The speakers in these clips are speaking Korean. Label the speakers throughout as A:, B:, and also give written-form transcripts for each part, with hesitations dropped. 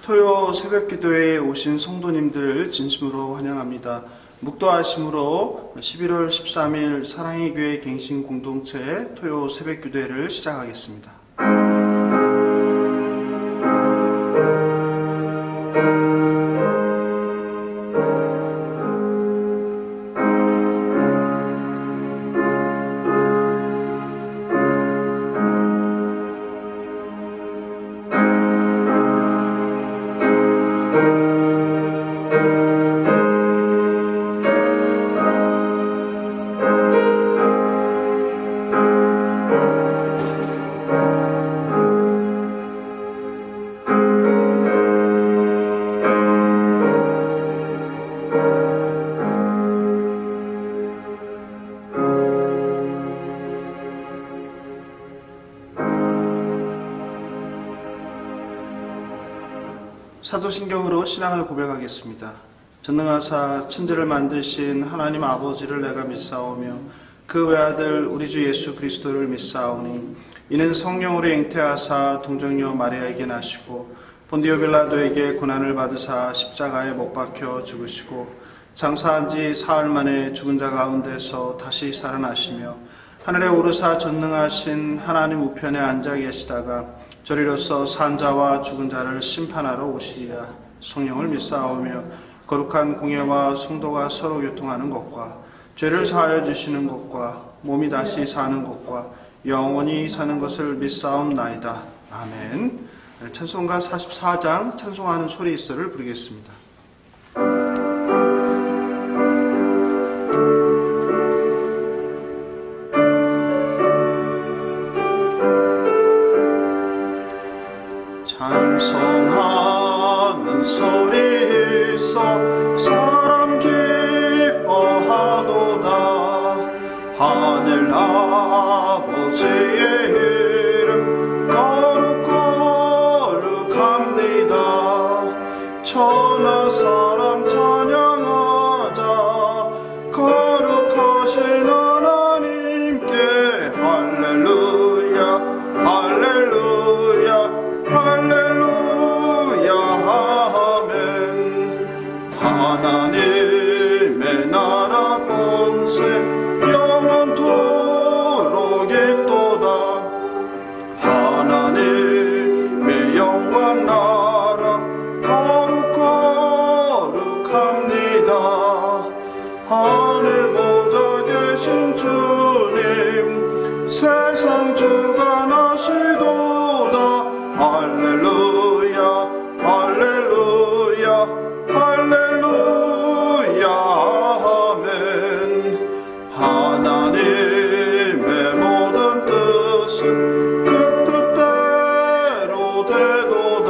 A: 토요 새벽기도회에 오신 성도님들을 진심으로 환영합니다. 묵도하심으로 11월 13일 사랑의 교회 갱신 공동체 토요 새벽기도회를 시작하겠습니다. 사도신경으로 신앙을 고백하겠습니다. 전능하사 천지를 만드신 하나님 아버지를 내가 믿사오며 그 외아들 우리 주 예수 그리스도를 믿사오니 이는 성령으로 잉태하사 동정녀 마리아에게 나시고 본디오 빌라도에게 고난을 받으사 십자가에 못 박혀 죽으시고 장사한 지 사흘 만에 죽은 자 가운데서 다시 살아나시며 하늘에 오르사 전능하신 하나님 우편에 앉아 계시다가 저리로서 산 자와 죽은 자를 심판하러 오시리라. 성령을 믿사오며 거룩한 공예와 성도가 서로 교통하는 것과 죄를 사하여 주시는 것과 몸이 다시 사는 것과 영원히 사는 것을 믿사옵나이다. 아멘. 찬송가 44장 찬송하는 소리 있어를 부르겠습니다. 찬송하는 소리 있어 사람 기뻐하도다. 하늘 아버지의 이름 거룩거룩합니다. 천하 사람 찬양하자. 거룩하신 하나님께 할렐루야 할렐루야 할렐루야 아멘. 하나님의 나라 권세 영원토록 있도다. 하나님의 영광 나라 거룩거룩합니다. 하늘 보좌 계신 주님 세상 주가 나시도다. 할렐루야 할렐루야 할렐루야 아멘. 하나님의 모든 뜻은 그 뜻대로 되도다.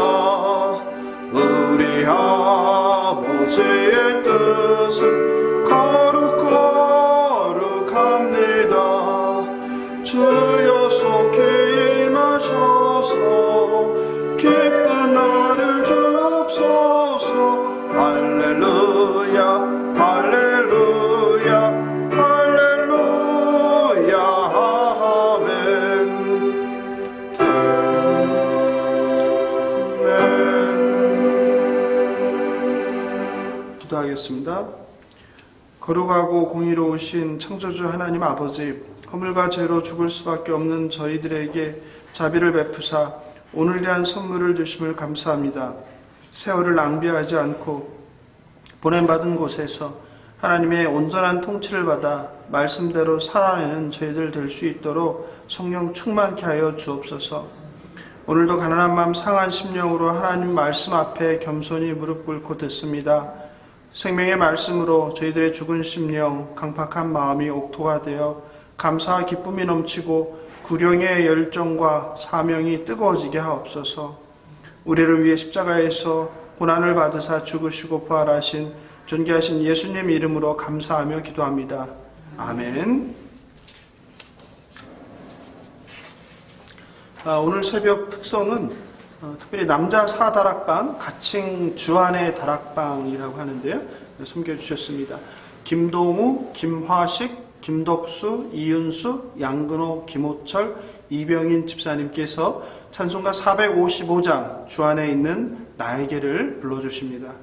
A: 우리 아버지의 뜻은 거룩거룩합니다. 주여 속히 임하셔서 기쁜 나를 주옵소서. 할렐루야 할렐루야 할렐루야 아멘. 기도하겠습니다. 거룩하고 공의로우신 창조주 하나님 아버지, 허물과 죄로 죽을 수밖에 없는 저희들에게 자비를 베푸사 오늘이란 선물을 주심을 감사합니다. 세월을 낭비하지 않고 보냄받은 곳에서 하나님의 온전한 통치를 받아 말씀대로 살아내는 저희들 될 수 있도록 성령 충만케 하여 주옵소서. 오늘도 가난한 마음 상한 심령으로 하나님 말씀 앞에 겸손히 무릎 꿇고 듣습니다. 생명의 말씀으로 저희들의 죽은 심령, 강팍한 마음이 옥토가 되어 감사와 기쁨이 넘치고 구령의 열정과 사명이 뜨거워지게 하옵소서. 우리를 위해 십자가에서 고난을 받으사 죽으시고 부활하신 존귀하신 예수님 이름으로 감사하며 기도합니다. 아멘. 오늘 새벽 특성은 특별히 남자 4다락방, 가칭 주안의 다락방이라고 하는데요. 섬겨주셨습니다. 김동우, 김화식, 김덕수, 이윤수, 양근호, 김호철, 이병인 집사님께서 찬송가 455장 주안에 있는 나에게를 불러주십니다.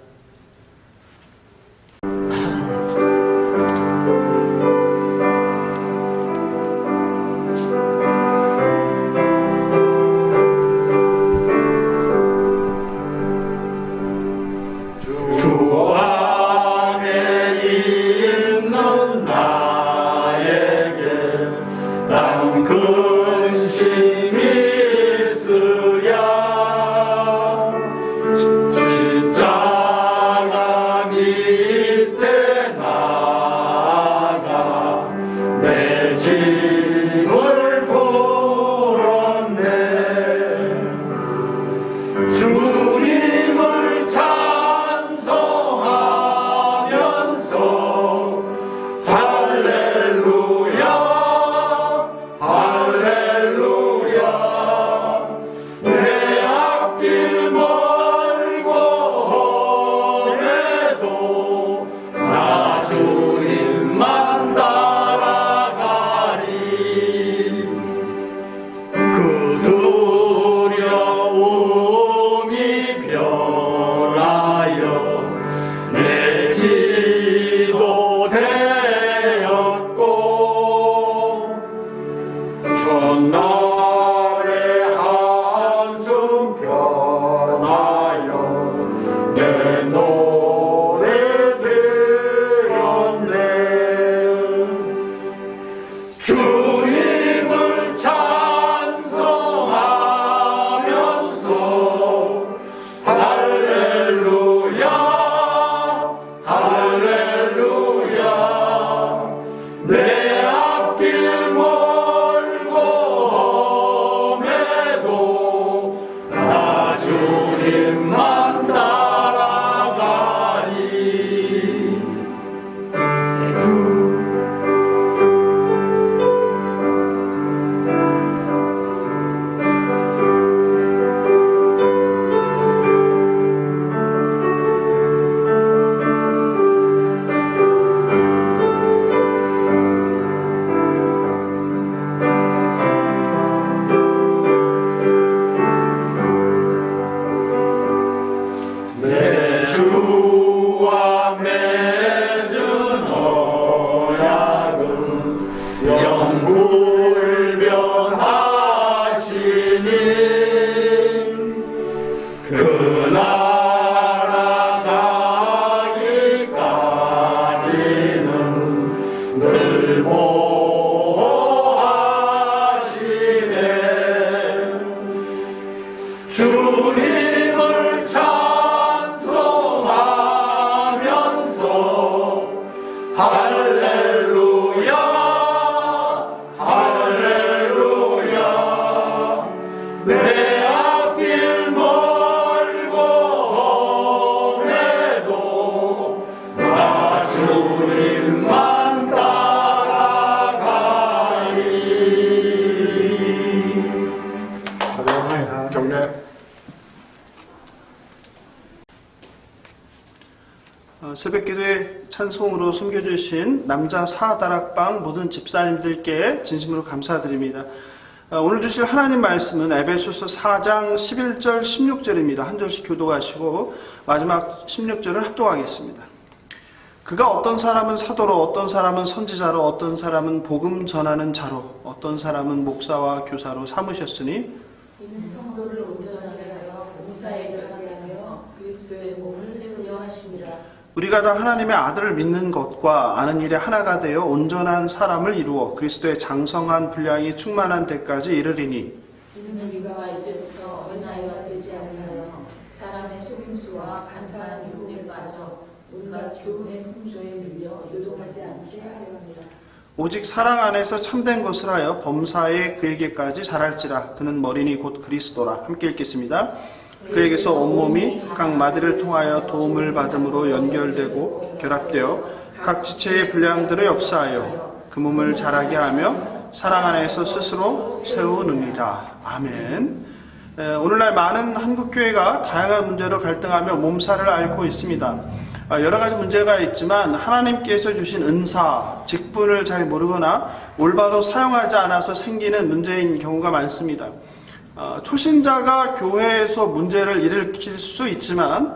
A: 새벽기도에 찬송으로 섬겨주신 남자 사다락방 모든 집사님들께 진심으로 감사드립니다. 오늘 주실 하나님 말씀은 에베소서 4장 11절 16절입니다. 한 절씩 교도하시고 마지막 16절을 합독하겠습니다. 그가 어떤 사람은 사도로, 어떤 사람은 선지자로, 어떤 사람은 복음 전하는 자로, 어떤 사람은 목사와 교사로 삼으셨으니
B: 이는 성도를 온전하게 하여 봉사에 일하게 하며 그리스도의 몸을 세우려 하심이라.
A: 우리가 다 하나님의 아들을 믿는 것과 아는 일에 하나가 되어 온전한 사람을 이루어 그리스도의 장성한 분량이 충만한 데까지 이르리니
B: 이는 우리가 이제부터 어린아이가 되지 아니하여 사람의 속임수와 간사한 유혹에 빠져 온갖 교훈의 풍조에 밀려 요동하지 않게 하려 합니다.
A: 오직 사랑 안에서 참된 것을 하여 범사에 그에게까지 자랄지라. 그는 머리니 곧 그리스도라. 함께 읽겠습니다. 그에게서 온몸이 각 마디를 통하여 도움을 받음으로 연결되고 결합되어 각 지체의 분량들을 역사하여 그 몸을 자라게 하며 사랑 안에서 스스로 세우느니라. 아멘. 오늘날 많은 한국교회가 다양한 문제로 갈등하며 몸살을 앓고 있습니다. 여러 가지 문제가 있지만 하나님께서 주신 은사, 직분을 잘 모르거나 올바로 사용하지 않아서 생기는 문제인 경우가 많습니다. 초신자가 교회에서 문제를 일으킬 수 있지만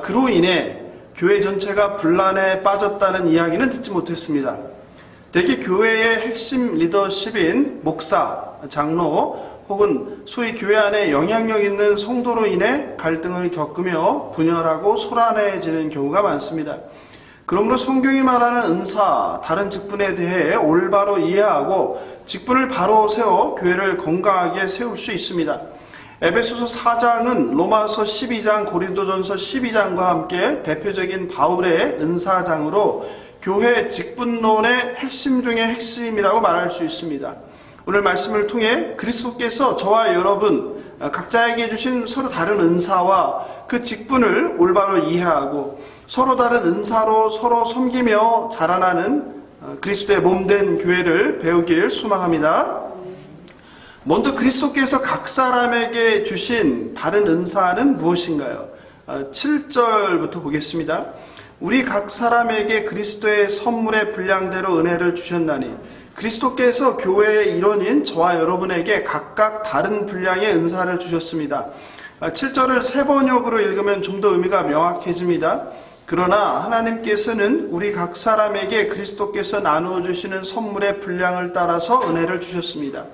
A: 그로 인해 교회 전체가 분란에 빠졌다는 이야기는 듣지 못했습니다. 대개 교회의 핵심 리더십인 목사, 장로 혹은 소위 교회 안에 영향력 있는 성도로 인해 갈등을 겪으며 분열하고 소란해지는 경우가 많습니다. 그러므로 성경이 말하는 은사, 다른 직분에 대해 올바로 이해하고 직분을 바로 세워 교회를 건강하게 세울 수 있습니다. 에베소서 4장은 로마서 12장, 고린도전서 12장과 함께 대표적인 바울의 은사장으로 교회 직분론의 핵심 중의 핵심이라고 말할 수 있습니다. 오늘 말씀을 통해 그리스도께서 저와 여러분 각자에게 주신 서로 다른 은사와 그 직분을 올바로 이해하고 서로 다른 은사로 서로 섬기며 자라나는 그리스도의 몸된 교회를 배우길 소망합니다. 먼저 그리스도께서 각 사람에게 주신 다른 은사는 무엇인가요? 7절부터 보겠습니다. 우리 각 사람에게 그리스도의 선물의 분량대로 은혜를 주셨나니 그리스도께서 교회의 일원인 저와 여러분에게 각각 다른 분량의 은사를 주셨습니다. 7절을 새 번역으로 읽으면 좀 더 의미가 명확해집니다. 그러나 하나님께서는 우리 각 사람에게 그리스도께서 나누어 주시는 선물의 분량을 따라서 은혜를 주셨습니다.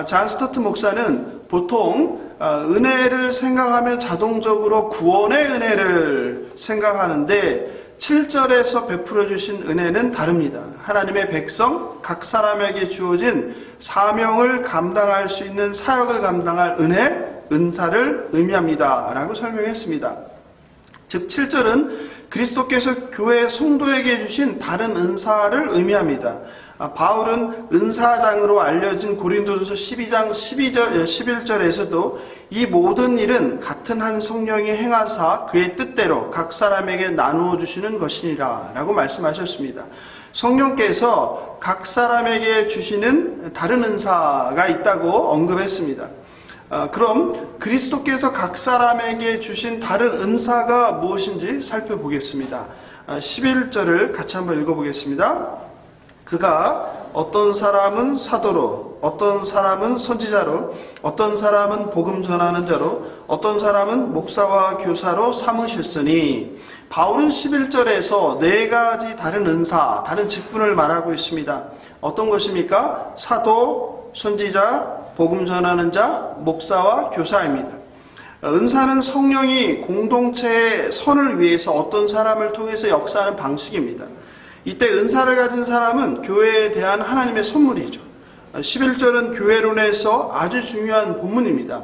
A: 잔 스토트 목사는 보통 은혜를 생각하면 자동적으로 구원의 은혜를 생각하는데 7절에서 베풀어 주신 은혜는 다릅니다. 하나님의 백성, 각 사람에게 주어진 사명을 감당할 수 있는 사역을 감당할 은혜, 은사를 의미합니다. 라고 설명했습니다. 즉 7절은 그리스도께서 교회 성도에게 주신 다른 은사를 의미합니다. 바울은 은사장으로 알려진 고린도전서 12장 11절에서도 이 모든 일은 같은 한 성령이 행하사 그의 뜻대로 각 사람에게 나누어 주시는 것이니라 라고 말씀하셨습니다. 성령께서 각 사람에게 주시는 다른 은사가 있다고 언급했습니다. 그럼 그리스도께서 각 사람에게 주신 다른 은사가 무엇인지 살펴보겠습니다. 11절을 같이 한번 읽어보겠습니다. 그가 어떤 사람은 사도로, 어떤 사람은 선지자로, 어떤 사람은 복음 전하는 자로, 어떤 사람은 목사와 교사로 삼으셨으니 바울은 11절에서 네 가지 다른 은사, 다른 직분을 말하고 있습니다. 어떤 것입니까? 사도, 선지자, 복음 전하는 자, 목사와 교사입니다. 은사는 성령이 공동체의 선을 위해서 어떤 사람을 통해서 역사하는 방식입니다. 이때 은사를 가진 사람은 교회에 대한 하나님의 선물이죠. 11절은 교회론에서 아주 중요한 본문입니다.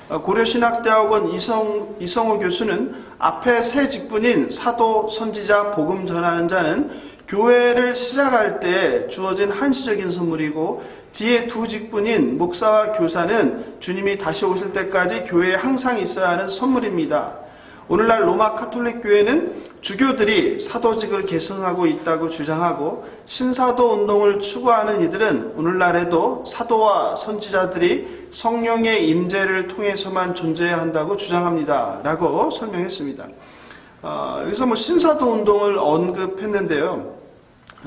A: 고려신학대학원 이성호 교수는 앞에 세 직분인 사도, 선지자, 복음 전하는 자는 교회를 시작할 때 주어진 한시적인 선물이고 뒤에 두 직분인 목사와 교사는 주님이 다시 오실 때까지 교회에 항상 있어야 하는 선물입니다. 오늘날 로마 카톨릭 교회는 주교들이 사도직을 계승하고 있다고 주장하고 신사도 운동을 추구하는 이들은 오늘날에도 사도와 선지자들이 성령의 임재를 통해서만 존재해야 한다고 주장합니다. 라고 설명했습니다. 여기서 신사도 운동을 언급했는데요.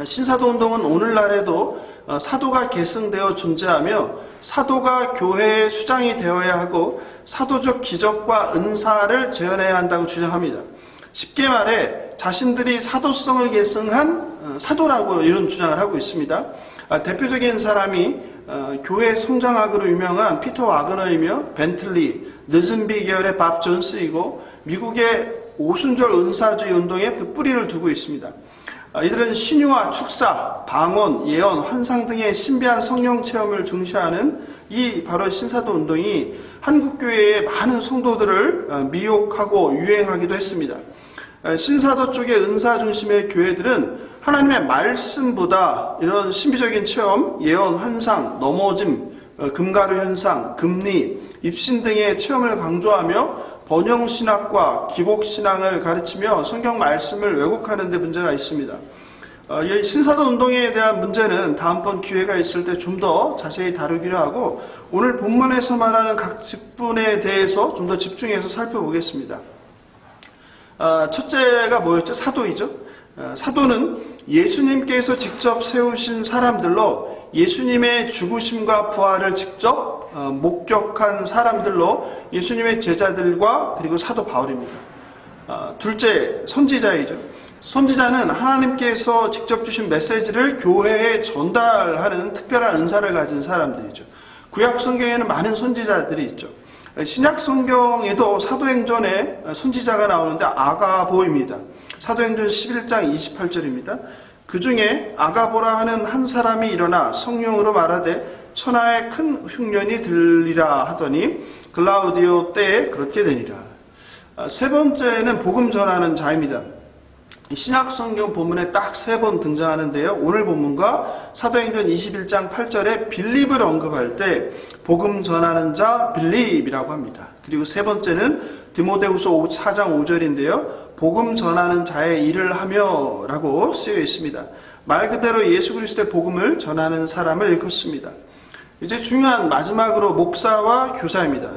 A: 신사도 운동은 오늘날에도 사도가 계승되어 존재하며 사도가 교회의 수장이 되어야 하고 사도적 기적과 은사를 재현해야 한다고 주장합니다. 쉽게 말해 자신들이 사도성을 계승한 사도라고 이런 주장을 하고 있습니다. 대표적인 사람이 교회 성장학으로 유명한 피터 와그너이며 벤틀리, 느슨비 계열의 밥 존스이고 미국의 오순절 은사주의 운동에 그 뿌리를 두고 있습니다. 이들은 신유와 축사, 방언, 예언, 환상 등의 신비한 성령 체험을 중시하는 이 바로 신사도 운동이 한국 교회의 많은 성도들을 미혹하고 유행하기도 했습니다. 신사도 쪽의 은사 중심의 교회들은 하나님의 말씀보다 이런 신비적인 체험, 예언, 환상, 넘어짐, 금가루 현상, 금리, 입신 등의 체험을 강조하며 번영신학과 기복신앙을 가르치며 성경 말씀을 왜곡하는 데 문제가 있습니다. 이 신사도 운동에 대한 문제는 다음번 기회가 있을 때 좀 더 자세히 다루기로 하고 오늘 본문에서 말하는 각 직분에 대해서 좀 더 집중해서 살펴보겠습니다. 첫째가 뭐였죠? 사도이죠. 사도는 예수님께서 직접 세우신 사람들로 예수님의 죽으심과 부활을 직접 목격한 사람들로 예수님의 제자들과 그리고 사도 바울입니다. 둘째, 선지자이죠. 선지자는 하나님께서 직접 주신 메시지를 교회에 전달하는 특별한 은사를 가진 사람들이죠. 구약 성경에는 많은 선지자들이 있죠. 신약 성경에도 사도행전에 선지자가 나오는데 아가보입니다. 사도행전 11장 28절입니다. 그 중에 아가보라 하는 한 사람이 일어나 성령으로 말하되 천하에 큰 흉년이 들리라 하더니 글라우디오 때에 그렇게 되니라. 세 번째는 복음 전하는 자입니다. 신약 성경 본문에 딱 3번 등장하는데요. 오늘 본문과 사도행전 21장 8절에 빌립을 언급할 때 복음 전하는 자 빌립이라고 합니다. 그리고 세 번째는 디모데후서 4장 5절인데요. 복음 전하는 자의 일을 하며 라고 쓰여 있습니다. 말 그대로 예수 그리스도의 복음을 전하는 사람을 일컫습니다. 이제 중요한 마지막으로 목사와 교사입니다.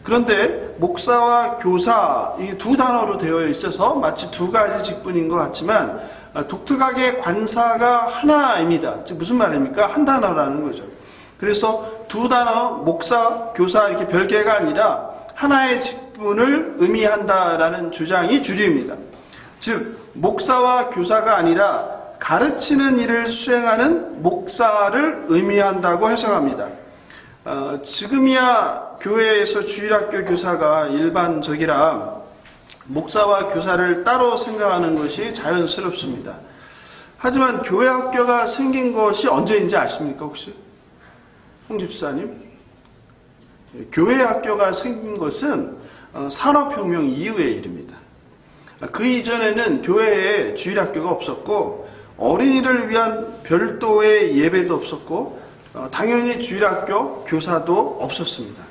A: 그런데 목사와 교사 이 두 단어로 되어 있어서 마치 두 가지 직분인 것 같지만 독특하게 관사가 하나입니다. 즉 무슨 말입니까? 한 단어라는 거죠. 그래서 두 단어 목사, 교사 이렇게 별개가 아니라 하나의 직분을 의미한다라는 주장이 주류입니다. 즉 목사와 교사가 아니라 가르치는 일을 수행하는 목사를 의미한다고 해석합니다. 지금이야 교회에서 주일학교 교사가 일반적이라 목사와 교사를 따로 생각하는 것이 자연스럽습니다. 하지만 교회 학교가 생긴 것이 언제인지 아십니까 혹시? 홍 집사님? 교회 학교가 생긴 것은 산업혁명 이후의 일입니다. 그 이전에는 교회에 주일학교가 없었고 어린이를 위한 별도의 예배도 없었고 당연히 주일학교 교사도 없었습니다.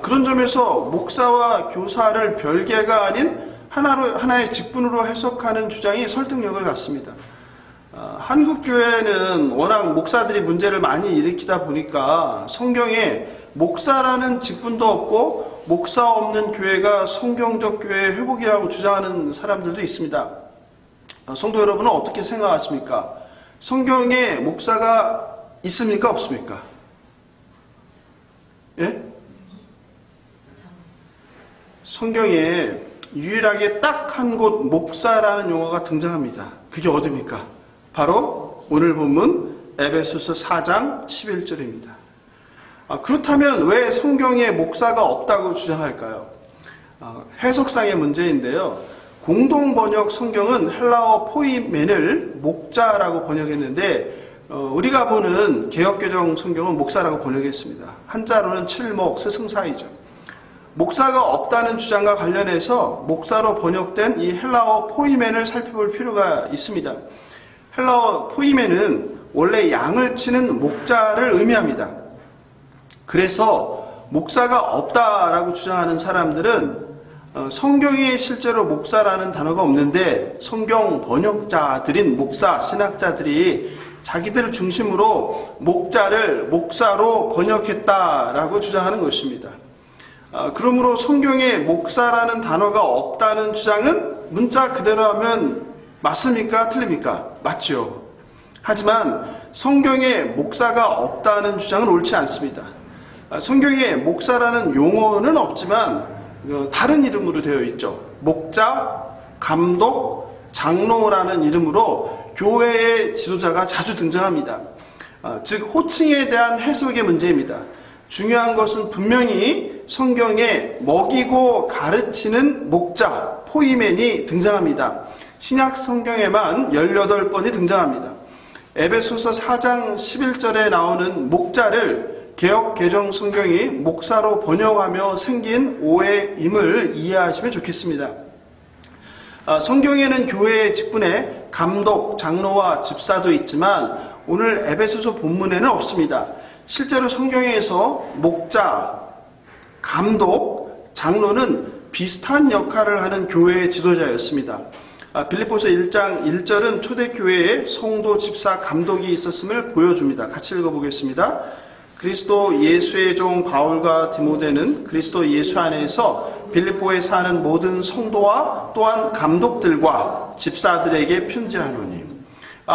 A: 그런 점에서 목사와 교사를 별개가 아닌 하나의 직분으로 해석하는 주장이 설득력을 갖습니다. 한국 교회는 워낙 목사들이 문제를 많이 일으키다 보니까 성경에 목사라는 직분도 없고 목사 없는 교회가 성경적 교회의 회복이라고 주장하는 사람들도 있습니다. 성도 여러분은 어떻게 생각하십니까? 성경에 목사가 있습니까? 없습니까? 예? 성경에 유일하게 딱 한 곳 목사라는 용어가 등장합니다. 그게 어디입니까? 바로 오늘 본문 에베소서 4장 11절입니다. 그렇다면 왜 성경에 목사가 없다고 주장할까요? 해석상의 문제인데요. 공동 번역 성경은 헬라어 포이멘을 목자라고 번역했는데 우리가 보는 개역개정 성경은 목사라고 번역했습니다. 한자로는 칠목, 스승사이죠. 목사가 없다는 주장과 관련해서 목사로 번역된 이 헬라어 포이멘을 살펴볼 필요가 있습니다. 헬라어 포이멘은 원래 양을 치는 목자를 의미합니다. 그래서 목사가 없다라고 주장하는 사람들은 성경에 실제로 목사라는 단어가 없는데 성경 번역자들인 목사, 신학자들이 자기들 중심으로 목자를 목사로 번역했다라고 주장하는 것입니다. 그러므로 성경에 목사라는 단어가 없다는 주장은 문자 그대로 하면 맞습니까? 틀립니까? 맞죠. 하지만 성경에 목사가 없다는 주장은 옳지 않습니다. 성경에 목사라는 용어는 없지만 다른 이름으로 되어 있죠. 목자, 감독, 장로라는 이름으로 교회의 지도자가 자주 등장합니다. 즉 호칭에 대한 해석의 문제입니다. 중요한 것은 분명히 성경에 먹이고 가르치는 목자, 포이멘이 등장합니다. 신약 성경에만 18번이 등장합니다. 에베소서 4장 11절에 나오는 목자를 개역 개정 성경이 목사로 번역하며 생긴 오해임을 이해하시면 좋겠습니다. 성경에는 교회의 직분에 감독, 장로와 집사도 있지만 오늘 에베소서 본문에는 없습니다. 실제로 성경에서 목자, 감독, 장로는 비슷한 역할을 하는 교회의 지도자였습니다. 빌립보서 1장 1절은 초대교회에 성도, 집사, 감독이 있었음을 보여줍니다. 같이 읽어보겠습니다. 그리스도 예수의 종 바울과 디모데는 그리스도 예수 안에서 빌립보에 사는 모든 성도와 또한 감독들과 집사들에게 편지하노니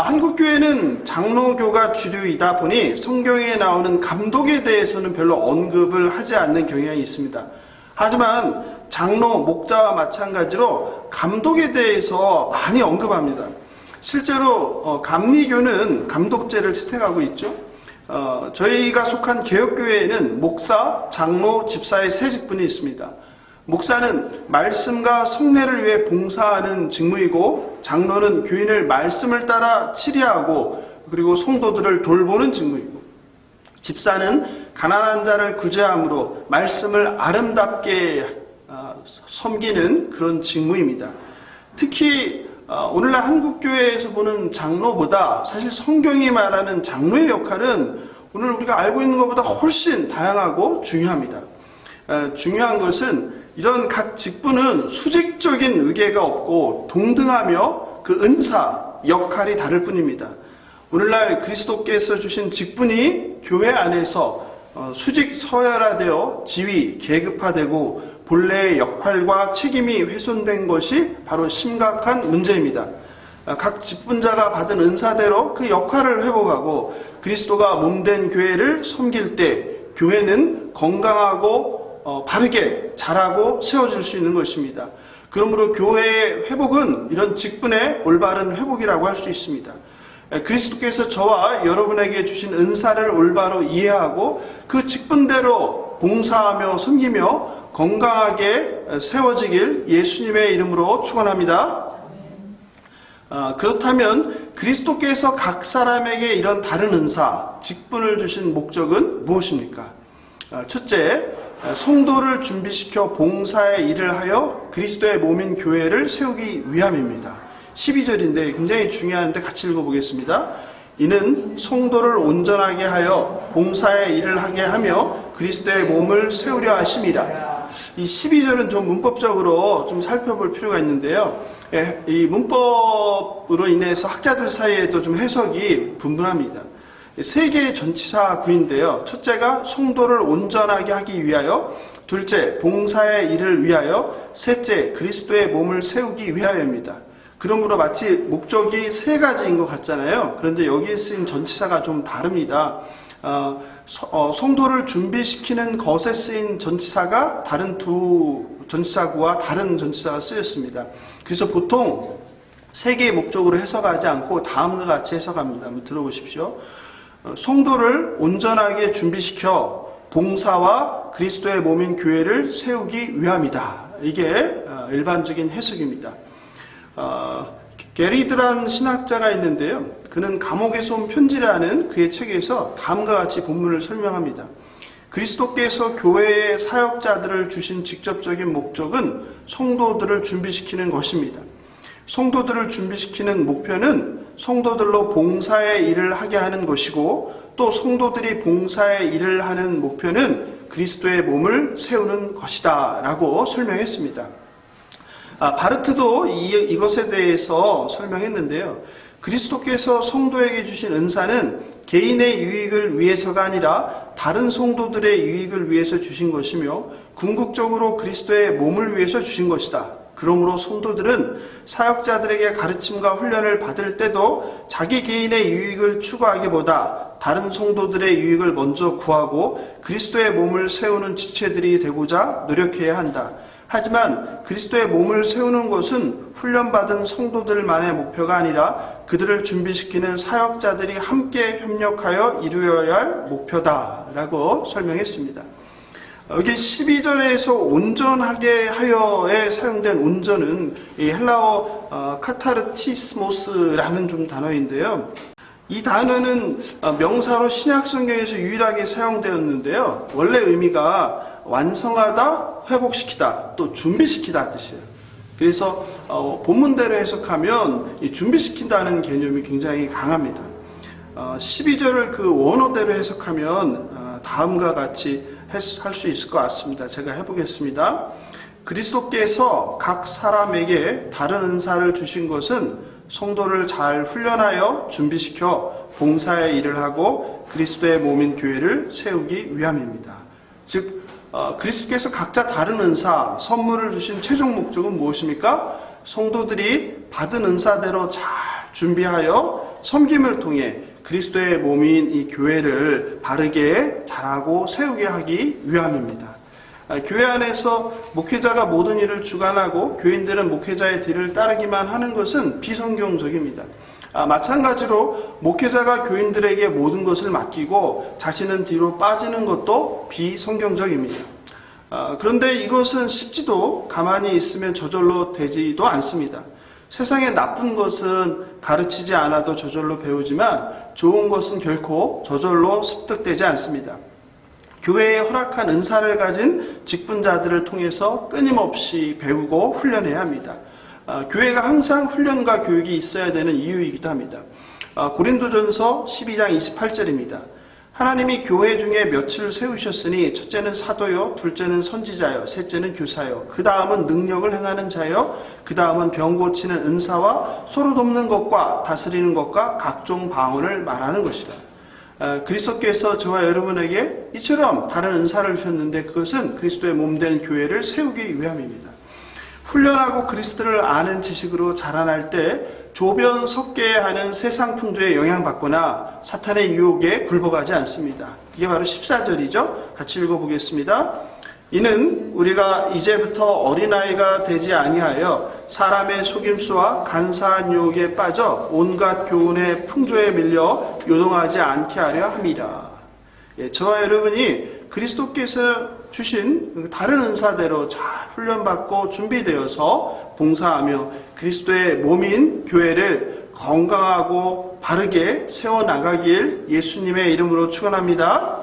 A: 한국교회는 장로교가 주류이다 보니 성경에 나오는 감독에 대해서는 별로 언급을 하지 않는 경향이 있습니다. 하지만 장로, 목자와 마찬가지로 감독에 대해서 많이 언급합니다. 실제로 감리교는 감독제를 채택하고 있죠. 저희가 속한 개혁교회에는 목사, 장로, 집사의 세 직분이 있습니다. 목사는 말씀과 성례를 위해 봉사하는 직무이고, 장로는 교인을 말씀을 따라 치리하고 그리고 성도들을 돌보는 직무이고, 집사는 가난한 자를 구제함으로 말씀을 아름답게 섬기는 그런 직무입니다. 특히 오늘날 한국교회에서 보는 장로보다 사실 성경이 말하는 장로의 역할은 오늘 우리가 알고 있는 것보다 훨씬 다양하고 중요합니다. 중요한 것은 이런 각 직분은 수직적인 의계가 없고 동등하며 그 은사, 역할이 다를 뿐입니다. 오늘날 그리스도께서 주신 직분이 교회 안에서 수직 서열화되어 지위, 계급화되고 본래의 역할과 책임이 훼손된 것이 바로 심각한 문제입니다. 각 직분자가 받은 은사대로 그 역할을 회복하고 그리스도가 몸된 교회를 섬길 때 교회는 건강하고 바르게 자라고 세워질 수 있는 것입니다. 그러므로 교회의 회복은 이런 직분의 올바른 회복이라고 할 수 있습니다. 그리스도께서 저와 여러분에게 주신 은사를 올바로 이해하고 그 직분대로 봉사하며 섬기며 건강하게 세워지길 예수님의 이름으로 축원합니다. 그렇다면 그리스도께서 각 사람에게 이런 다른 은사, 직분을 주신 목적은 무엇입니까? 첫째, 성도를 준비시켜 봉사의 일을 하여 그리스도의 몸인 교회를 세우기 위함입니다. 12절인데 굉장히 중요한데 같이 읽어보겠습니다. 이는 성도를 온전하게 하여 봉사의 일을 하게 하며 그리스도의 몸을 세우려 하심이라. 이 12절은 좀 문법적으로 좀 살펴볼 필요가 있는데요. 이 문법으로 인해서 학자들 사이에도 좀 해석이 분분합니다. 세 개의 전치사 구인데요. 첫째가 성도를 온전하게 하기 위하여, 둘째 봉사의 일을 위하여, 셋째 그리스도의 몸을 세우기 위하여입니다. 그러므로 마치 목적이 세 가지인 것 같잖아요. 그런데 여기에 쓰인 전치사가 좀 다릅니다. 성도를 준비시키는 것에 쓰인 전치사가 다른 두 전치사구와 다른 전치사가 쓰였습니다. 그래서 보통 세 개의 목적으로 해석하지 않고 다음과 같이 해석합니다. 한번 들어보십시오. 성도를 온전하게 준비시켜 봉사와 그리스도의 몸인 교회를 세우기 위함이다. 이게 일반적인 해석입니다. 게리드란 신학자가 있는데요. 그는 감옥에서 온 편지라는 그의 책에서 다음과 같이 본문을 설명합니다. 그리스도께서 교회의 사역자들을 주신 직접적인 목적은 성도들을 준비시키는 것입니다. 성도들을 준비시키는 목표는 성도들로 봉사의 일을 하게 하는 것이고, 또 성도들이 봉사의 일을 하는 목표는 그리스도의 몸을 세우는 것이다 라고 설명했습니다. 바르트도 이것에 대해서 설명했는데요. 그리스도께서 성도에게 주신 은사는 개인의 유익을 위해서가 아니라 다른 성도들의 유익을 위해서 주신 것이며 궁극적으로 그리스도의 몸을 위해서 주신 것이다. 그러므로 성도들은 사역자들에게 가르침과 훈련을 받을 때도 자기 개인의 유익을 추구하기보다 다른 성도들의 유익을 먼저 구하고 그리스도의 몸을 세우는 지체들이 되고자 노력해야 한다. 하지만 그리스도의 몸을 세우는 것은 훈련받은 성도들만의 목표가 아니라 그들을 준비시키는 사역자들이 함께 협력하여 이루어야 할 목표다라고 설명했습니다. 여기 12절에서 온전하게 하여에 사용된 온전은 이 헬라어 카타르티스모스라는 좀 단어인데요. 이 단어는 명사로 신약 성경에서 유일하게 사용되었는데요. 원래 의미가 완성하다, 회복시키다, 또 준비시키다 뜻이에요. 그래서 본문대로 해석하면 이 준비시킨다는 개념이 굉장히 강합니다. 12절을 그 원어대로 해석하면 다음과 같이 할 수 있을 것 같습니다. 제가 해보겠습니다. 그리스도께서 각 사람에게 다른 은사를 주신 것은 성도를 잘 훈련하여 준비시켜 봉사의 일을 하고 그리스도의 몸인 교회를 세우기 위함입니다. 즉 그리스도께서 각자 다른 은사, 선물을 주신 최종 목적은 무엇입니까? 성도들이 받은 은사대로 잘 준비하여 섬김을 통해 그리스도의 몸인 이 교회를 바르게 자라고 세우게 하기 위함입니다. 교회 안에서 목회자가 모든 일을 주관하고 교인들은 목회자의 뒤를 따르기만 하는 것은 비성경적입니다. 마찬가지로 목회자가 교인들에게 모든 것을 맡기고 자신은 뒤로 빠지는 것도 비성경적입니다. 그런데 이것은 쉽지도 가만히 있으면 저절로 되지도 않습니다. 세상의 나쁜 것은 가르치지 않아도 저절로 배우지만 좋은 것은 결코 저절로 습득되지 않습니다. 교회에 허락한 은사를 가진 직분자들을 통해서 끊임없이 배우고 훈련해야 합니다. 교회가 항상 훈련과 교육이 있어야 되는 이유이기도 합니다. 고린도전서 12장 28절입니다. 하나님이 교회 중에 몇을 세우셨으니 첫째는 사도요, 둘째는 선지자요, 셋째는 교사요, 그 다음은 능력을 행하는 자요, 그 다음은 병 고치는 은사와 서로 돕는 것과 다스리는 것과 각종 방언을 말하는 것이다. 그리스도께서 저와 여러분에게 이처럼 다른 은사를 주셨는데 그것은 그리스도의 몸된 교회를 세우기 위함입니다. 훈련하고 그리스도를 아는 지식으로 자라날 때 조변 섞게 하는 세상 풍조에 영향받거나 사탄의 유혹에 굴복하지 않습니다. 이게 바로 14절이죠. 같이 읽어보겠습니다. 이는 우리가 이제부터 어린아이가 되지 아니하여 사람의 속임수와 간사한 유혹에 빠져 온갖 교훈의 풍조에 밀려 요동하지 않게 하려 함이라. 저와 여러분이 그리스도께서 주신 다른 은사대로 잘 훈련받고 준비되어서 봉사하며 그리스도의 몸인 교회를 건강하고 바르게 세워나가길 예수님의 이름으로 축원합니다.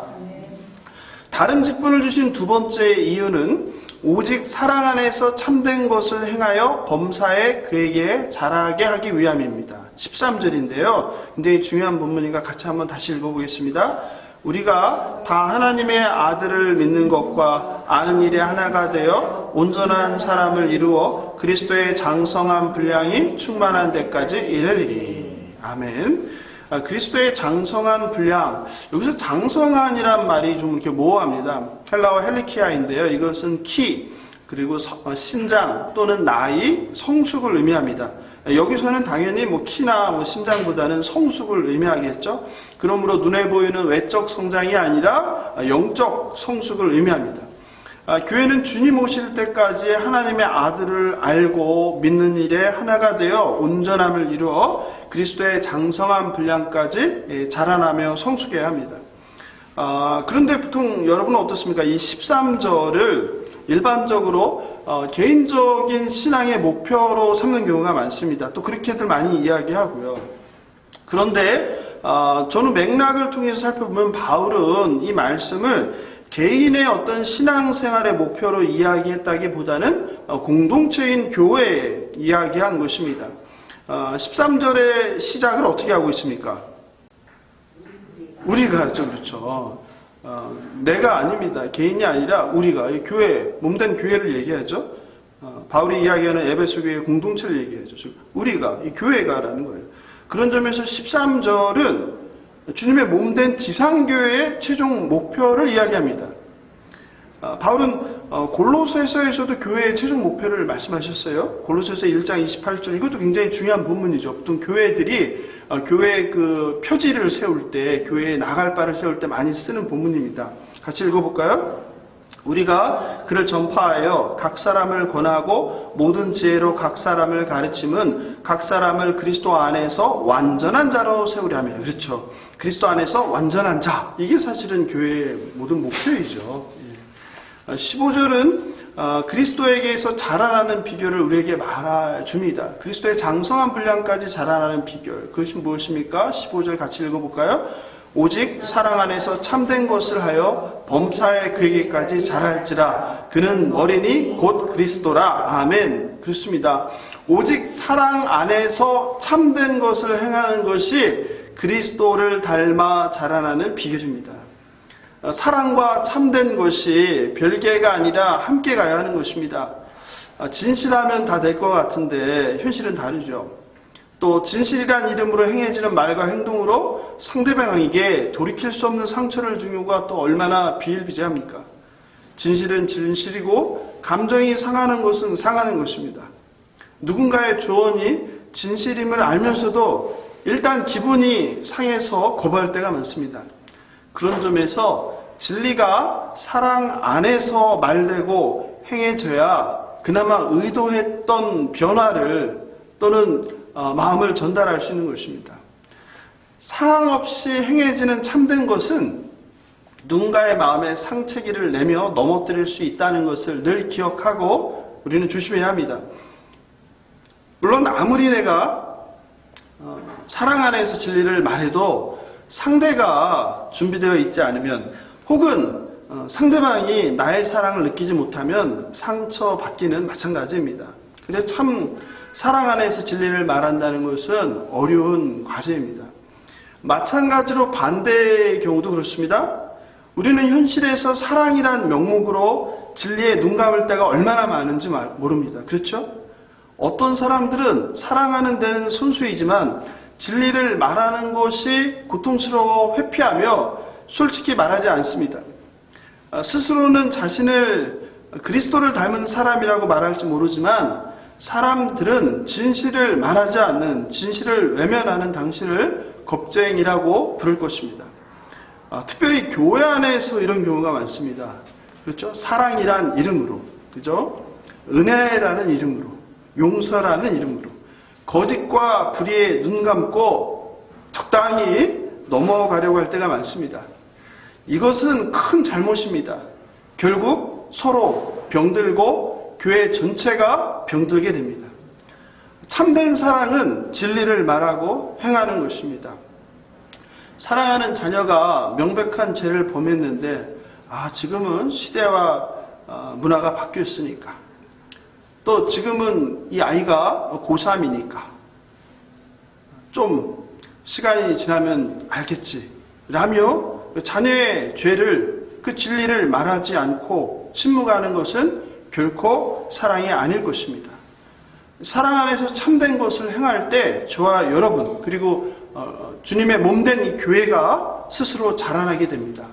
A: 다른 직분을 주신 두 번째 이유는 오직 사랑 안에서 참된 것을 행하여 범사에 그에게 자라게 하기 위함입니다. 13절인데요. 굉장히 중요한 본문이니까 같이 한번 다시 읽어보겠습니다. 우리가 다 하나님의 아들을 믿는 것과 아는 일에 하나가 되어 온전한 사람을 이루어 그리스도의 장성한 분량이 충만한 데까지 이르리니. 아멘. 그리스도의 장성한 분량, 여기서 장성한이란 말이 좀 이렇게 모호합니다. 헬라어 헬리키아인데요. 이것은 키, 그리고 신장 또는 나이, 성숙을 의미합니다. 여기서는 당연히 키나 신장보다는 성숙을 의미하겠죠. 그러므로 눈에 보이는 외적 성장이 아니라 영적 성숙을 의미합니다. 교회는 주님 오실 때까지 하나님의 아들을 알고 믿는 일에 하나가 되어 온전함을 이루어 그리스도의 장성한 분량까지 자라나며 성숙해야 합니다. 그런데 보통 여러분은 어떻습니까? 이 13절을 일반적으로 개인적인 신앙의 목표로 삼는 경우가 많습니다. 또 그렇게들 많이 이야기하고요. 그런데 저는 맥락을 통해서 살펴보면 바울은 이 말씀을 개인의 어떤 신앙생활의 목표로 이야기했다기보다는 공동체인 교회에 이야기한 것입니다. 13절의 시작을 어떻게 하고 있습니까? 우리가 하죠. 그렇죠. 내가 아닙니다. 개인이 아니라 우리가, 교회, 몸된 교회를 얘기하죠. 바울이 이야기하는 에베소 교회 공동체를 얘기하죠. 즉 우리가, 이 교회가라는 거예요. 그런 점에서 13절은 주님의 몸된 지상교회의 최종 목표를 이야기합니다. 바울은 골로새서에서도 교회의 최종 목표를 말씀하셨어요. 골로새서 1장 28절, 이것도 굉장히 중요한 본문이죠. 보통 교회들이 교회 그 표지를 세울 때, 교회에 나갈 바를 세울 때 많이 쓰는 본문입니다. 같이 읽어볼까요? 우리가 그를 전파하여 각 사람을 권하고 모든 지혜로 각 사람을 가르침은 각 사람을 그리스도 안에서 완전한 자로 세우려 함이라. 그렇죠. 그리스도 안에서 완전한 자. 이게 사실은 교회의 모든 목표이죠. 15절은 그리스도에게서 자라나는 비결을 우리에게 말해줍니다. 그리스도의 장성한 분량까지 자라나는 비결. 그것이 무엇입니까? 15절 같이 읽어볼까요? 오직 사랑 안에서 참된 것을 하여 범사에 그에게까지 자랄지라. 그는 어린이 곧 그리스도라. 아멘. 그렇습니다. 오직 사랑 안에서 참된 것을 행하는 것이 그리스도를 닮아 자라나는 비결입니다. 사랑과 참된 것이 별개가 아니라 함께 가야 하는 것입니다. 진실하면 다 될 것 같은데 현실은 다르죠. 또 진실이란 이름으로 행해지는 말과 행동으로 상대방에게 돌이킬 수 없는 상처를 준 경우가 또 얼마나 비일비재합니까? 진실은 진실이고 감정이 상하는 것은 상하는 것입니다. 누군가의 조언이 진실임을 알면서도 일단 기분이 상해서 거부할 때가 많습니다. 그런 점에서 진리가 사랑 안에서 말되고 행해져야 그나마 의도했던 변화를 또는 마음을 전달할 수 있는 것입니다. 사랑 없이 행해지는 참된 것은 누군가의 마음에 상처기를 내며 넘어뜨릴 수 있다는 것을 늘 기억하고 우리는 조심해야 합니다. 물론 아무리 내가 사랑 안에서 진리를 말해도 상대가 준비되어 있지 않으면 혹은 상대방이 나의 사랑을 느끼지 못하면 상처받기는 마찬가지입니다. 근데 참 사랑 안에서 진리를 말한다는 것은 어려운 과제입니다. 마찬가지로 반대의 경우도 그렇습니다. 우리는 현실에서 사랑이란 명목으로 진리에 눈 감을 때가 얼마나 많은지 모릅니다. 그렇죠? 어떤 사람들은 사랑하는 데는 선수이지만 진리를 말하는 것이 고통스러워 회피하며 솔직히 말하지 않습니다. 스스로는 자신을 그리스도를 닮은 사람이라고 말할지 모르지만 사람들은 진실을 말하지 않는, 진실을 외면하는 당신을 겁쟁이라고 부를 것입니다. 특별히 교회 안에서 이런 경우가 많습니다. 그렇죠? 사랑이란 이름으로, 그죠? 은혜라는 이름으로, 용서라는 이름으로 거짓과 불의에 눈 감고 적당히 넘어가려고 할 때가 많습니다. 이것은 큰 잘못입니다. 결국 서로 병들고 교회 전체가 병들게 됩니다. 참된 사랑은 진리를 말하고 행하는 것입니다. 사랑하는 자녀가 명백한 죄를 범했는데 지금은 시대와 문화가 바뀌었으니까 또 지금은 이 아이가 고3이니까 좀 시간이 지나면 알겠지 라며 자녀의 죄를, 그 진리를 말하지 않고 침묵하는 것은 결코 사랑이 아닐 것입니다. 사랑 안에서 참된 것을 행할 때 저와 여러분 그리고 주님의 몸된 이 교회가 스스로 자라나게 됩니다.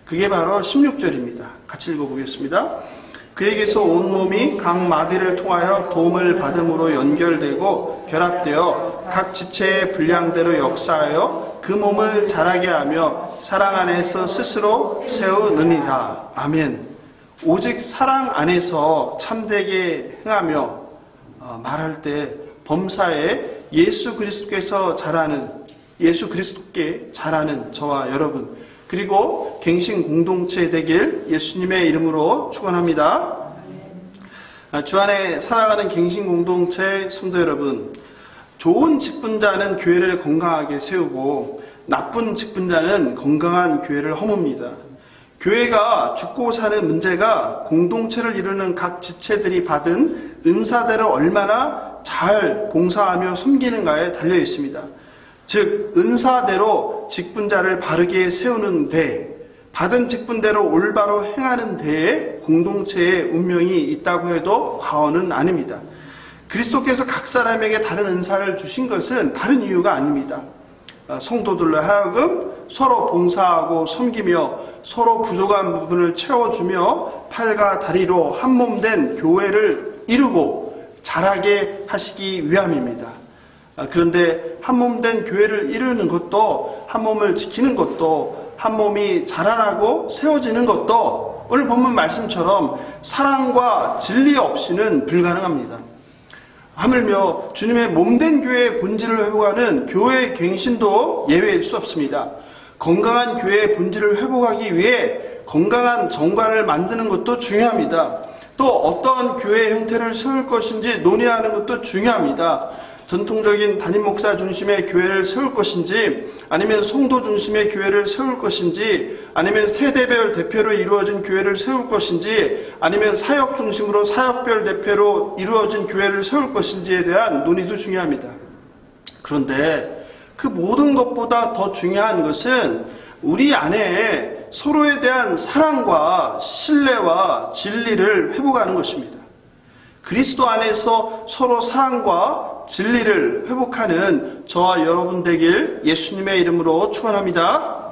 A: 그게 바로 16절입니다. 같이 읽어보겠습니다. 그에게서 온몸이 각 마디를 통하여 도움을 받음으로 연결되고 결합되어 각 지체의 분량대로 역사하여 그 몸을 자라게 하며 사랑 안에서 스스로 세우느니라. 아멘. 오직 사랑 안에서 참되게 행하며 말할 때 범사에 예수 그리스도께 자라는 저와 여러분 그리고 갱신 공동체 되길 예수님의 이름으로 축원합니다. 주 안에 살아가는 갱신 공동체 성도 여러분, 좋은 직분자는 교회를 건강하게 세우고 나쁜 직분자는 건강한 교회를 허뭅니다. 교회가 죽고 사는 문제가 공동체를 이루는 각 지체들이 받은 은사대로 얼마나 잘 봉사하며 섬기는가에 달려 있습니다. 즉 은사대로 직분자를 바르게 세우는 데, 받은 직분대로 올바로 행하는 데에 공동체의 운명이 있다고 해도 과언은 아닙니다. 그리스도께서 각 사람에게 다른 은사를 주신 것은 다른 이유가 아닙니다. 성도들로 하여금 서로 봉사하고 섬기며 서로 부족한 부분을 채워주며 팔과 다리로 한 몸 된 교회를 이루고 자라게 하시기 위함입니다. 그런데 한 몸 된 교회를 이루는 것도, 한 몸을 지키는 것도, 한 몸이 자라나고 세워지는 것도 오늘 본문 말씀처럼 사랑과 진리 없이는 불가능합니다. 하물며 주님의 몸된 교회의 본질을 회복하는 교회의 갱신도 예외일 수 없습니다. 건강한 교회의 본질을 회복하기 위해 건강한 정관을 만드는 것도 중요합니다. 또 어떠한 교회 형태를 세울 것인지 논의하는 것도 중요합니다. 전통적인 담임 목사 중심의 교회를 세울 것인지, 아니면 성도 중심의 교회를 세울 것인지, 아니면 세대별 대표로 이루어진 교회를 세울 것인지, 아니면 사역 중심으로 사역별 대표로 이루어진 교회를 세울 것인지에 대한 논의도 중요합니다. 그런데 그 모든 것보다 더 중요한 것은 우리 안에 서로에 대한 사랑과 신뢰와 진리를 회복하는 것입니다. 그리스도 안에서 서로 사랑과 진리를 회복하는 저와 여러분 되길 예수님의 이름으로 축원합니다.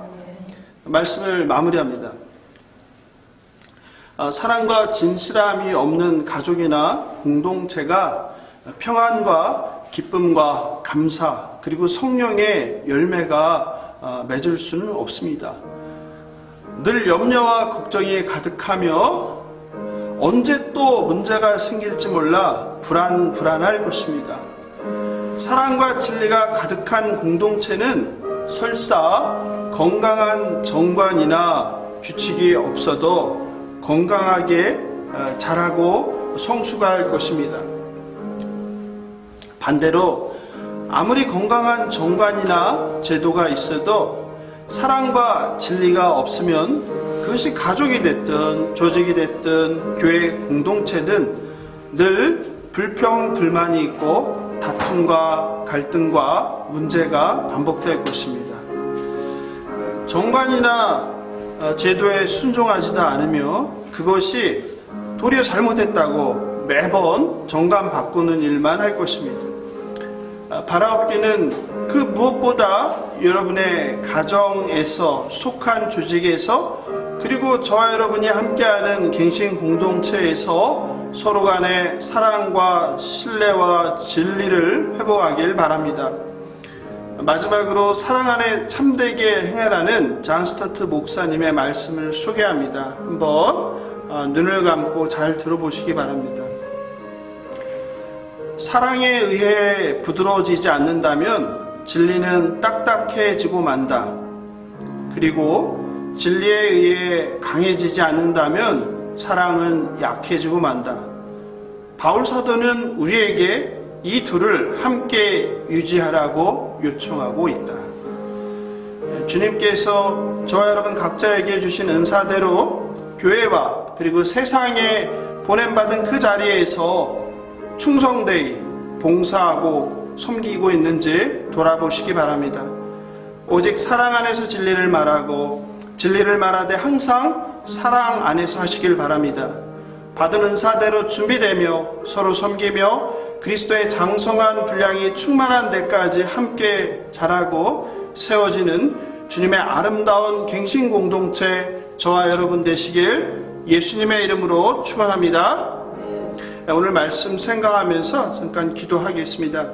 A: 말씀을 마무리합니다. 사랑과 진실함이 없는 가족이나 공동체가 평안과 기쁨과 감사, 그리고 성령의 열매가 맺을 수는 없습니다. 늘 염려와 걱정이 가득하며 언제 또 문제가 생길지 몰라 불안할 것입니다. 사랑과 진리가 가득한 공동체는 설사 건강한 정관이나 규칙이 없어도 건강하게 자라고 성숙할 것입니다. 반대로 아무리 건강한 정관이나 제도가 있어도 사랑과 진리가 없으면 그것이 가족이 됐든 조직이 됐든 교회 공동체든 늘 불평 불만이 있고 다툼과 갈등과 문제가 반복될 것입니다. 정관이나 제도에 순종하지도 않으며 그것이 도리어 잘못했다고 매번 정관 바꾸는 일만 할 것입니다. 바라옵기는 그 무엇보다 여러분의 가정에서 속한 조직에서 그리고 저와 여러분이 함께하는 갱신 공동체에서 서로 간의 사랑과 신뢰와 진리를 회복하길 바랍니다. 마지막으로 사랑 안에 참되게 행하라는 잔 스타트 목사님의 말씀을 소개합니다. 한번 눈을 감고 잘 들어보시기 바랍니다. 사랑에 의해 부드러워지지 않는다면 진리는 딱딱해지고 만다. 그리고 진리에 의해 강해지지 않는다면 사랑은 약해지고 만다. 바울 사도는 우리에게 이 둘을 함께 유지하라고 요청하고 있다. 주님께서 저와 여러분 각자에게 주신 은사대로 교회와 그리고 세상에 보냄받은 그 자리에서 충성되이 봉사하고 섬기고 있는지 돌아보시기 바랍니다. 오직 사랑 안에서 진리를 말하고 진리를 말하되 항상 사랑 안에서 하시길 바랍니다. 받은 은사대로 준비되며 서로 섬기며 그리스도의 장성한 분량이 충만한 데까지 함께 자라고 세워지는 주님의 아름다운 갱신 공동체 저와 여러분 되시길 예수님의 이름으로 축원합니다. 오늘 말씀 생각하면서 잠깐 기도하겠습니다.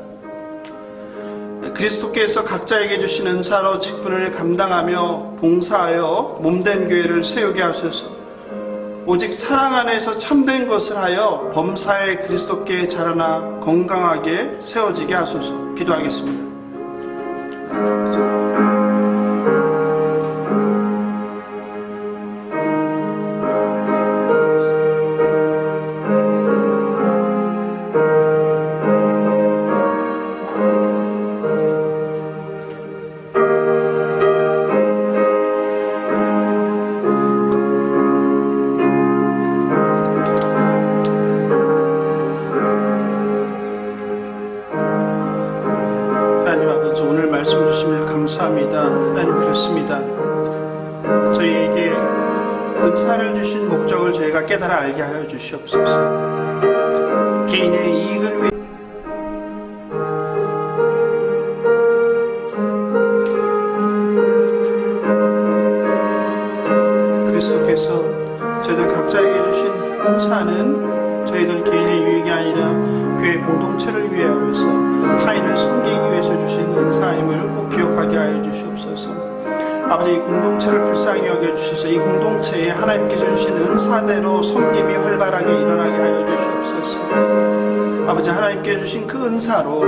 A: 그리스도께서 각자에게 주신 은사로 직분을 감당하며 봉사하여 몸된 교회를 세우게 하소서. 오직 사랑 안에서 참된 것을 하여 범사에 그리스도께 자라나 건강하게 세워지게 하소서. 기도하겠습니다. 감사합니다. 하나님 그렇습니다. 저희에게 은사를 주신 목적을 저희가 깨달아 알게 하여 주시옵소서. 개인의 이익을 위해 그리스도께서 저희들 각자에게 주신 은사는 저희들 개인의 유익이 아니라 교회 공동체를 위하여서 타인을 섬기기 위해서 주신 은사임을 꼭 기억하게 하여 주시옵소서. 아버지, 이 공동체를 불쌍히 여겨주셔서 이 공동체에 하나님께서 주신 은사대로 섬김이 활발하게 일어나게 하여 주시옵소서. 아버지, 하나님께 주신 그 은사로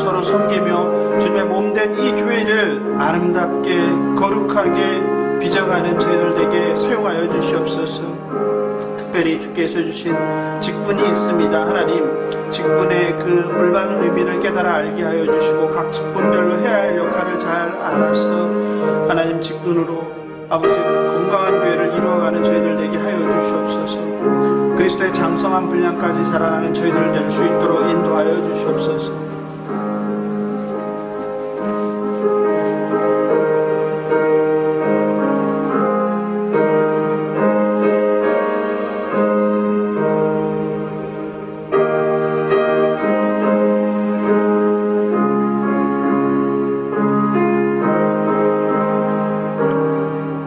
A: 서로 섬기며 주님의 몸된 이 교회를 아름답게 거룩하게 빚어가는 저희들에게 사용하여 주시옵소서. 특별히 주께서 주신 직분이 있습니다. 하나님, 직분의 그 올바른 의미를 깨달아 알게 하여 주시고 각 직분별로 해야 할 역할을 잘 알아서 하나님 직분으로 아버지 건강한 교회를 이루어가는 저희들 되게 하여 주시옵소서. 그리스도의 장성한 분량까지 자라나는 저희들 될 수 있도록 인도하여 주시옵소서.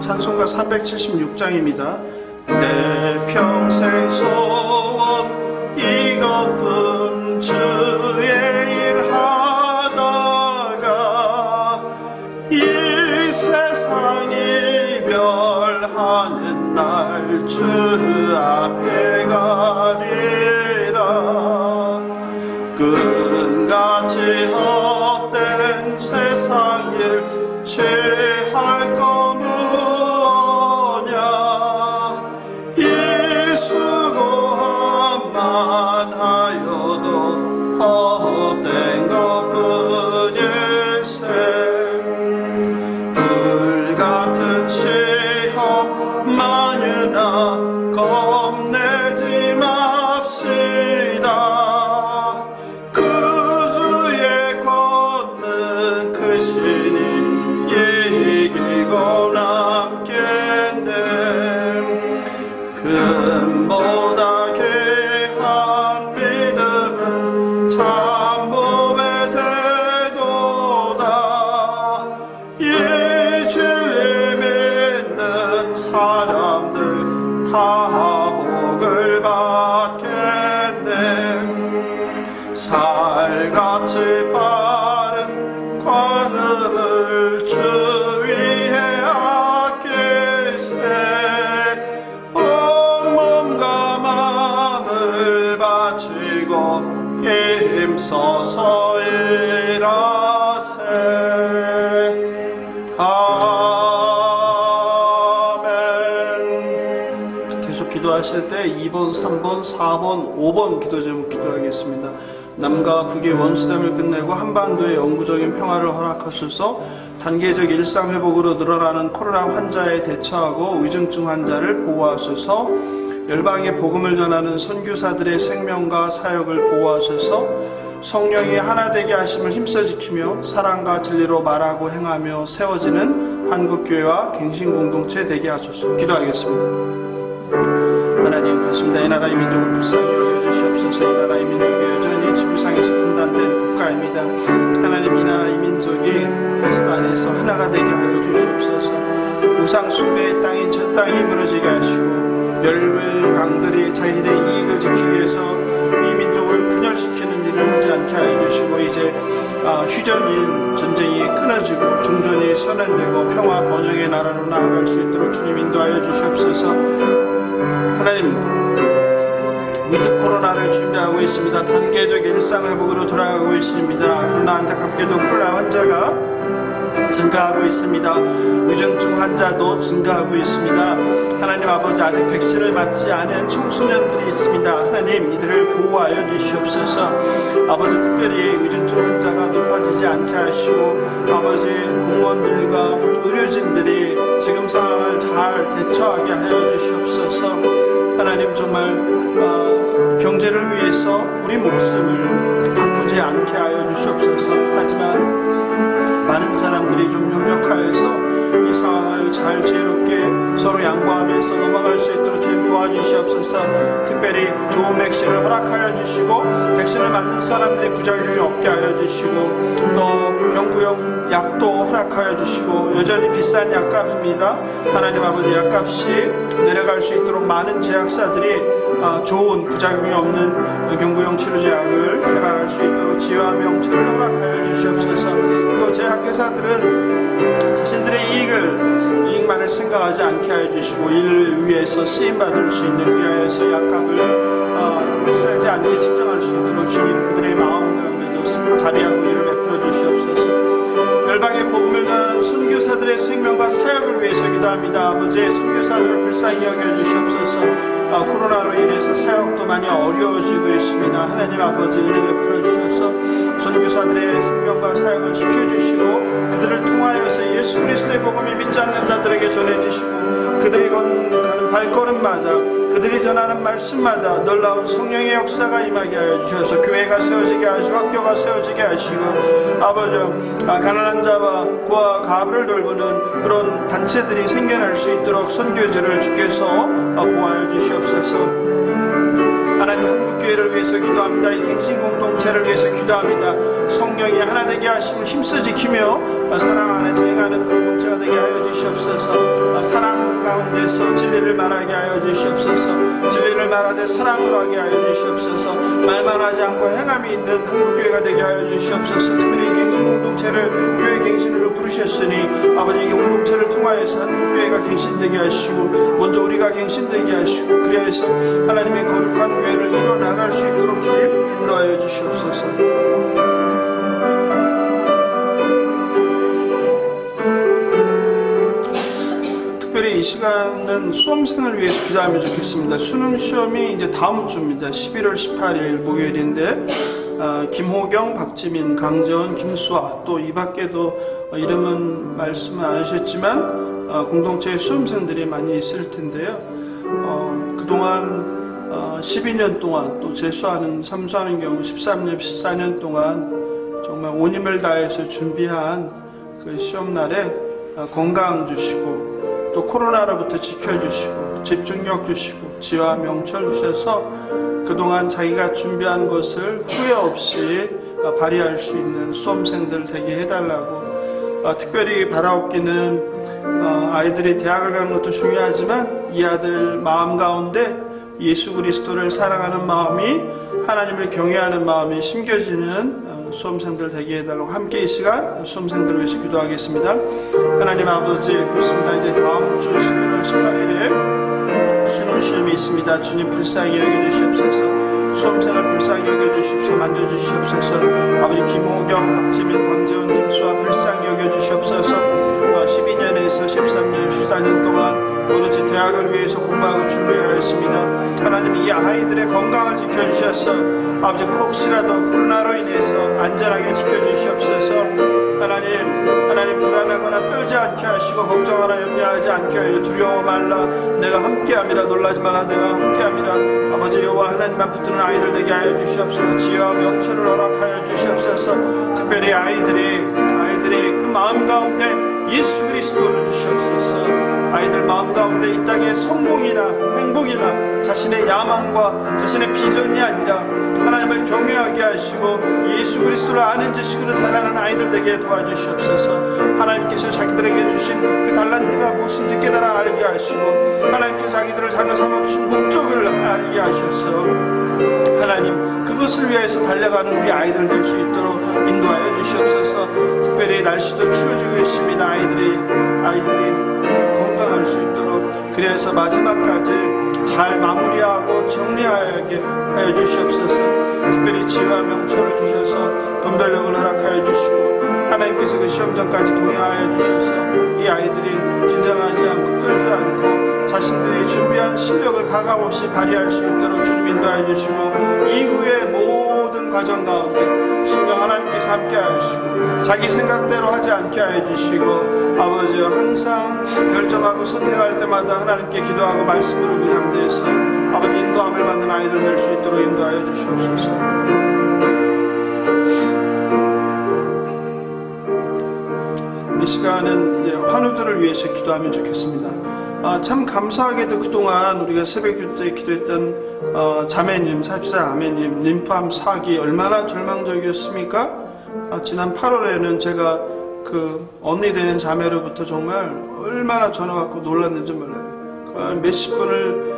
A: 찬송가 376장입니다. 내 평생 소원 이것뿐 주의 일 하다가 살같이 빠른 관음을 주 위에 아끼세 온 몸과 마음을 바치고 힘써서 일하세. 아멘. 계속 기도하실 때 2번, 3번, 4번, 5번 기도 제목 기도하겠습니다. 남과 북의 원수됨을 끝내고 한반도의 영구적인 평화를 허락하소서. 단계적 일상회복으로 늘어나는 코로나 환자에 대처하고 위중증 환자를 보호하소서. 열방에 복음을 전하는 선교사들의 생명과 사역을 보호하소서. 성령이 하나 되게 하심을 힘써 지키며 사랑과 진리로 말하고 행하며 세워지는 한국교회와 갱신공동체 되게 하소서. 기도하겠습니다. 하나님, 그렇습니다. 이 나라의 민족을 불쌍히 여겨주시옵소서. 이 나라의 민족이 여전히 지구상에서 분단된 국가입니다. 하나님, 이 나라의 민족이 그리스도 안에서 하나가 되게 하여 주시옵소서. 우상 숭배의 땅인 저 땅이 무너지게 하시고 열물 강들이 자기들의 이익을 지키기 위해서 이 민족을 분열시키는 일을 하지 않게 하여 주시고 이제 휴전인 전쟁이 끊어지고 종전이 선언되고 평화 번영의 나라로 나아갈 수 있도록 주님 인도하여 주시옵소서. 하나님, 위드 코로나를 준비하고 있습니다. 단계적 일상회복으로 돌아가고 있습니다. 그러나 안타깝게도 코로나 환자가 증가하고 있습니다. 위중증 환자도 증가하고 있습니다. 하나님 아버지, 아직 백신을 맞지 않은 청소년들이 있습니다. 하나님, 이들을 보호하여 주시옵소서. 아버지, 특별히 위중증 환자가 높아지지 않게 하시고 아버지, 공무원들과 의료진들이 지금 상황을 잘 대처하게 하여 주시옵소서. 하나님, 정말 경제를 위해서 우리 목숨을 바꾸지 않게 하여 주시옵소서. 하지만 많은 사람들이 좀 협력하여서 이 상황을 잘 지혜롭게 서로 양보하면서 넘어갈 수 있도록 주님 도와주시옵소서. 특별히 좋은 백신을 허락하여 주시고 백신을 맞는 사람들이 부작용이 없게 하여 주시고 또 경구용 약도 허락하여 주시고 여전히 비싼 약값입니다. 하나님 아버지, 약값이 내려갈 수 있도록 많은 제약사들이 좋은 부작용이 없는 경구용 치료제약을 개발할 수 있도록 지혜와 명철을 허락하여 주시옵소서. 또 제약회사들은 자신들의 이익만을 생각하지 않게 하여 주시고 이를 위해서 쓰임받을 수 있는 위하여서 약값을 비싸지 않게 측정할 수 있도록 주님 그들의 마음 가운데도 자비하고 이를 베풀어 주시옵소서. 열방의 복음을 전하는 선교사들의 생명과 사역을 위해서 기도합니다. 아버지, 선교사들을 불쌍히 여겨주시옵소서. 코로나로 인해서 사역도 많이 어려워지고 있습니다. 하나님 아버지, 은혜 베풀어 주셔서 선교사들의 생명과 사역을 지켜주시고 그들을 통하여서 예수 그리스도의 복음을 믿지 않는 자들에게 전해주시고 그들이 가는 발걸음마다 그들이 전하는 말씀마다 놀라운 성령의 역사가 임하게 하여 주셔서 교회가 세워지게 하시고 학교가 세워지게 하시고 아버지, 가난한 자와 고아 가부를 돌보는 그런 단체들이 생겨날 수 있도록 선교지를 주께서 보호하여 주시옵소서. 하나님, 한국교회를 위해서 기도합니다. 이 갱신공동체를 위해서 기도합니다. 성령이 하나 되게 하심을 힘써 지키며 사랑 안에서 행하는 공동체가 되게 하여 주시옵소서. 사랑 가운데서 진리를 말하게 하여 주시옵소서. 진리를 말하되 사랑으로 하게 하여 주시옵소서. 말만 하지 않고 행함이 있는 한국교회가 되게 하여 주시옵소서. 특별히 갱신공동체를 교회 갱신으로 부르셨으니 아버지, 이 공동체를 통하여서 한국교회가 갱신되게 하시고 먼저 우리가 갱신되게 하시고 그리하여서 하나님의 거룩한 교회를 이뤄나갈 수 있도록 주님 인도하여 주시옵소서. 특별히 이 시간은 수험생을 위해서 기도하면 좋겠습니다. 수능 시험이 이제 다음 주입니다. 11월 18일 목요일인데 김호경, 박지민, 강재원, 김수아 또 이 밖에도 이름은 말씀은 안 하셨지만 공동체의 수험생들이 많이 있을 텐데요. 그동안 12년 동안 또 재수하는 삼수하는 경우 13년, 14년 동안 정말 온 힘을 다해서 준비한 그 시험날에 건강 주시고 또 코로나로부터 지켜주시고 집중력 주시고 지혜와 명철 주셔서 그동안 자기가 준비한 것을 후회 없이 발휘할 수 있는 수험생들 되게 해달라고 특별히 바라옵기는 아이들이 대학을 가는 것도 중요하지만 이 아들 마음 가운데 예수 그리스도를 사랑하는 마음이, 하나님을 경외하는 마음이 심겨지는 수험생들 되게 해달라고 함께 이 시간 수험생들을 위해서 기도하겠습니다. 하나님 아버지, 그렇습니다. 이제 다음 주 11월 18일에 수능 시험이 있습니다. 주님 불쌍히 여겨주시옵소서. 수험생을 불쌍히 여겨주십시오. 만져주시옵소서. 아버지 김호경, 박지민, 강재훈, 김수아 불쌍히 여겨주시옵소서. 12년에서 13년, 14년 동안 오로지 대학을 위해서 공부하고 준비하였습니다. 하나님 이 아이들의 건강을 지켜주셔서 아버지 혹시라도 코로나로 인해서 안전하게 지켜주시옵소서. 하나님 불안하거나 떨지 않게 하시고 걱정하나 염려하지 않게 하여 두려워 말라. 내가 함께함이라. 놀라지 말라. 내가 함께함이라. 아버지 여호와 하나님만 붙드는 아이들 되게 하여 주시옵소서. 지혜와 명철을 허락하여 주시옵소서. 특별히 아이들이 그 마음 가운데 예수 그리스도를 주시옵소서. 아이들 마음 가운데 이 땅의 성공이나 행복이나 자신의 야망과 자신의 비전이 아니라 하나님을 경외하게 하시고 예수 그리스도를 아는 지식으로 자라는 아이들 되게 도와주시옵소서. 하나님께서 자기들에게 주신 그 달란트가 무엇인지 깨달아 알게 하시고 하나님께서 자기들을 삼아주신 목적을 알게 하셔서 하나님 그것을 위해서 달려가는 우리 아이들 될 수 있도록 인도하여 주시옵소서. 특별히 날씨도 추워지고 있습니다. 아이들이 건강할 수 있도록, 그래서 마지막까지 잘 마무리하고 정리하게 하여 주시옵소서. 특별히 지혜와 명철을 주셔서 분별력을 허락하여 주시고 하나님께서 그 시험장까지 동행하여 주셔서 이 아이들이 긴장하지 않고 떨지 않고 자신들이 준비한 실력을 가감없이 발휘할 수 있도록 주님 인도하여 주시고 이후의 모든 과정 가운데 성령 하나님께서 함께 하시고 자기 생각대로 하지 않게 하여 주시고 아버지 항상 결정하고 선택할 때마다 하나님께 기도하고 말씀으로 무장되어서 아버지 인도함을 받는 아이들 될 수 있도록 인도하여 주시옵소서. 이 시간은 환우들을 위해서 기도하면 좋겠습니다. 참 감사하게도 그동안 우리가 새벽 때 기도했던 자매님, 44 아매님, 림프암 4기 얼마나 절망적이었습니까? 지난 8월에는 제가 그 언니 되는 자매로부터 정말 얼마나 전화 받고 놀랐는지 몰라요. 몇십 분을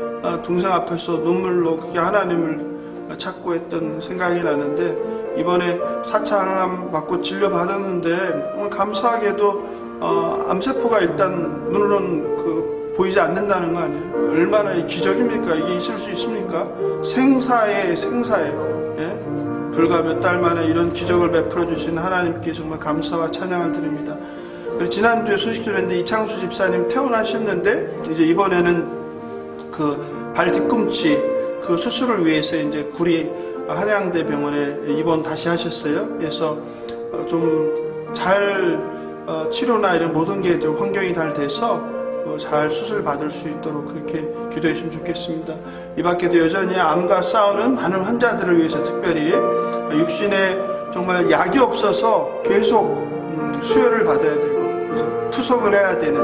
A: 동생 앞에서 눈물로 그게 하나님을 찾고 했던 생각이 나는데 이번에 4차 항암 받고 진료 받았는데 정말 감사하게도 암세포가 일단 눈으로는 보이지 않는다는 거 아니에요? 얼마나 기적입니까? 이게 있을 수 있습니까? 생사예요. 예? 불과 몇 달 만에 이런 기적을 베풀어 주신 하나님께 정말 감사와 찬양을 드립니다. 그리고 지난주에 소식 들었는데 이창수 집사님 퇴원하셨는데 이제 이번에는 그 발 뒤꿈치 그 수술을 위해서 이제 구리 한양대 병원에 입원 다시 하셨어요. 그래서 좀 잘 치료나 이런 모든 게 환경이 잘 돼서 잘 수술 받을 수 있도록 그렇게 기도해 주시면 좋겠습니다. 이 밖에도 여전히 암과 싸우는 많은 환자들을 위해서 특별히 육신에 정말 약이 없어서 계속 수혈을 받아야 되고 투석을 해야 되는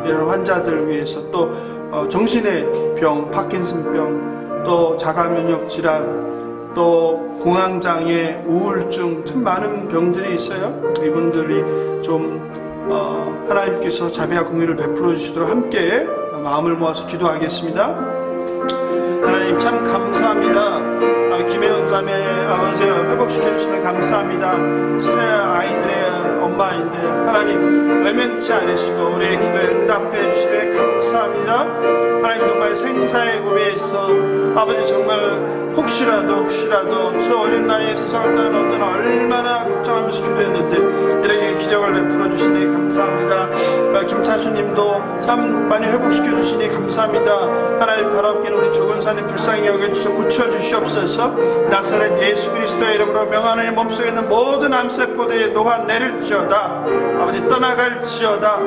A: 이런 환자들을 위해서 또 정신의 병, 파킨슨병, 또 자가면역 질환, 또 공황장애, 우울증 참 많은 병들이 있어요. 이분들이 좀 하나님께서 자비와 공의를 베풀어 주시도록 함께 마음을 모아서 기도하겠습니다. 하나님 참 감사합니다. 김혜원 자매 아버지가 회복시켜 주시면 감사합니다. 새 아이들의 엄마인데 하나님 외면치 않으시고 우리의 기도에 응답해 주시면 감사합니다. 하나님 정말 생사의 고비에서 아버지 정말 혹시라도 저 어린 나이에 세상을 떠난 어떤 얼마나 걱정하면서 기도했는데 이렇게 기적을 베풀어 주시니 감사합니다. 김차수님도 참 많이 회복시켜 주시니 감사합니다. 하나님 바라옵기는 우리 조근사님 불쌍히 여겨주셔서 고쳐주시옵소서. 나사렛 예수 그리스도의 이름으로 명하는 몸속에 있는 모든 암세포들이 녹아내릴지어다. 아버지 떠나갈지어다.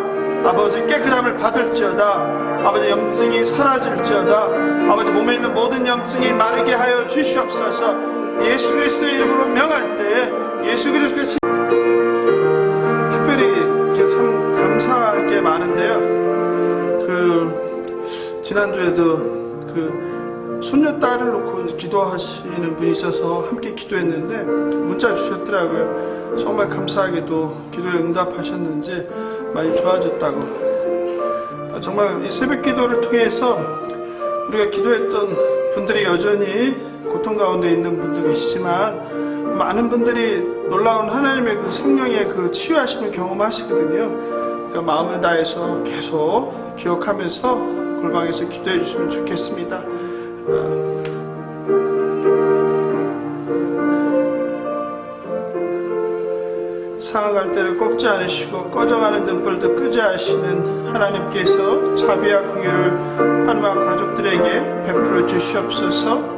A: 아버지 깨끗함을 받을지어다. 아버지 염증이 사라질지어다. 아버지 몸에 있는 모든 염증이 마르게 하여 주시옵소서. 예수 그리스도의 이름으로 명할 때에 예수 그리스도의 특별히 참 감사할 게 많은데요. 지난주에도 손녀딸을 놓고 기도하시는 분이 있어서 함께 기도했는데 문자 주셨더라고요. 정말 감사하게도 기도에 응답하셨는지 많이 좋아졌다고. 정말 이 새벽 기도를 통해서 우리가 기도했던 분들이 여전히 고통 가운데 있는 분도 계시지만 많은 분들이 놀라운 하나님의 그 성령의 그 치유하심을 경험하시거든요. 그러니까 마음을 다해서 계속 기억하면서 골방에서 기도해 주시면 좋겠습니다. 상하갈 때를 꺾지 않으시고 꺼져가는 등불도 끄지 하시는 하나님께서 자비와 긍휼을 한화 가족들에게 베풀어 주시옵소서.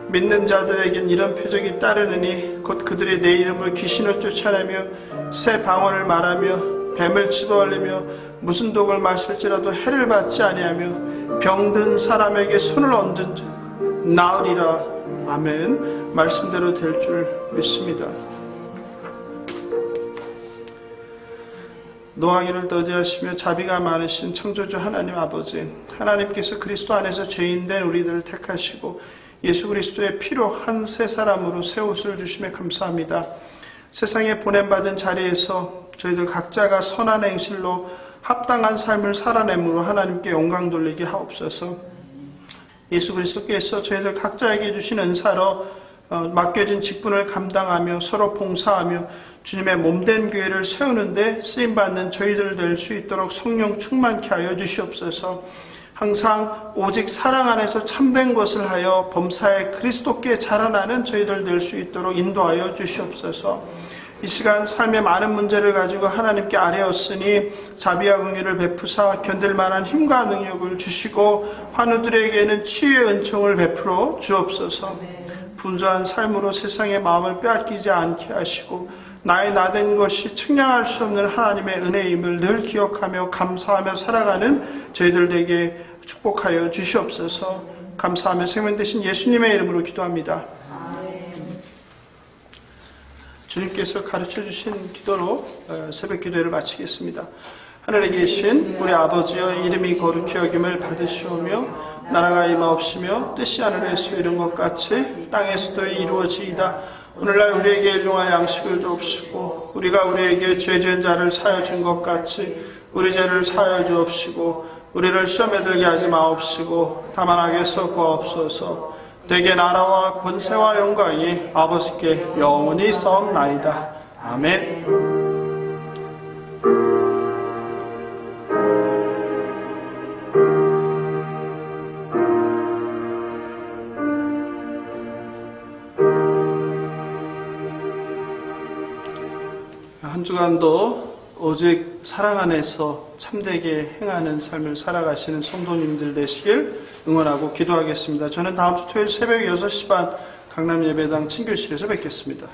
A: 믿는 자들에겐 이런 표적이 따르느니 곧 그들의 내 이름을 귀신을 쫓아내며 새 방언을 말하며 뱀을 집어올리며 무슨 독을 마실지라도 해를 받지 아니하며 병든 사람에게 손을 얹은 자 나으리라. 아멘. 말씀대로 될 줄 믿습니다. 노하기를 더디하시며 자비가 많으신 창조주 하나님 아버지, 하나님께서 그리스도 안에서 죄인된 우리들을 택하시고 예수 그리스도의 피로 한 새 사람으로 새 옷을 주심에 감사합니다. 세상에 보냄받은 자리에서 저희들 각자가 선한 행실로 합당한 삶을 살아내므로 하나님께 영광 돌리게 하옵소서. 예수 그리스도께서 저희들 각자에게 주신 은사로 맡겨진 직분을 감당하며 서로 봉사하며 주님의 몸된 교회를 세우는데 쓰임받는 저희들 될 수 있도록 성령 충만케 하여 주시옵소서. 항상 오직 사랑 안에서 참된 것을 하여 범사에 그리스도께 자라나는 저희들 될 수 있도록 인도하여 주시옵소서. 이 시간 삶의 많은 문제를 가지고 하나님께 아뢰었으니 자비와 긍휼을 베푸사 견딜 만한 힘과 능력을 주시고 환우들에게는 치유의 은총을 베풀어 주옵소서. 분주한 삶으로 세상의 마음을 빼앗기지 않게 하시고 나의 나된 것이 측량할 수 없는 하나님의 은혜임을 늘 기억하며 감사하며 살아가는 저희들에게 축복하여 주시옵소서. 감사하며 생명 되신 예수님의 이름으로 기도합니다. 주님께서 가르쳐 주신 기도로 새벽 기도회를 마치겠습니다. 하늘에 계신 우리 아버지여, 이름이 거룩히 여김을 받으시오며 나라가 임하옵시며 뜻이 하늘에서 이룬 것 같이 땅에서도 이루어지이다. 오늘날 우리에게 일용할 양식을 주옵시고 우리가 우리에게 죄 지은 자를 사하여 준 것 같이 우리 죄를 사하여 주옵시고 우리를 시험에 들게 하지 마옵시고 다만 악에서 구하옵소서. 대개 나라와 권세와 영광이 아버지께 영원히 있사옵나이다. 아멘. 한 주간도 오직 사랑 안에서 참되게 행하는 삶을 살아가시는 성도님들 되시길 응원하고 기도하겠습니다. 저는 다음 주 토요일 새벽 6시 반 강남 예배당 친교실에서 뵙겠습니다.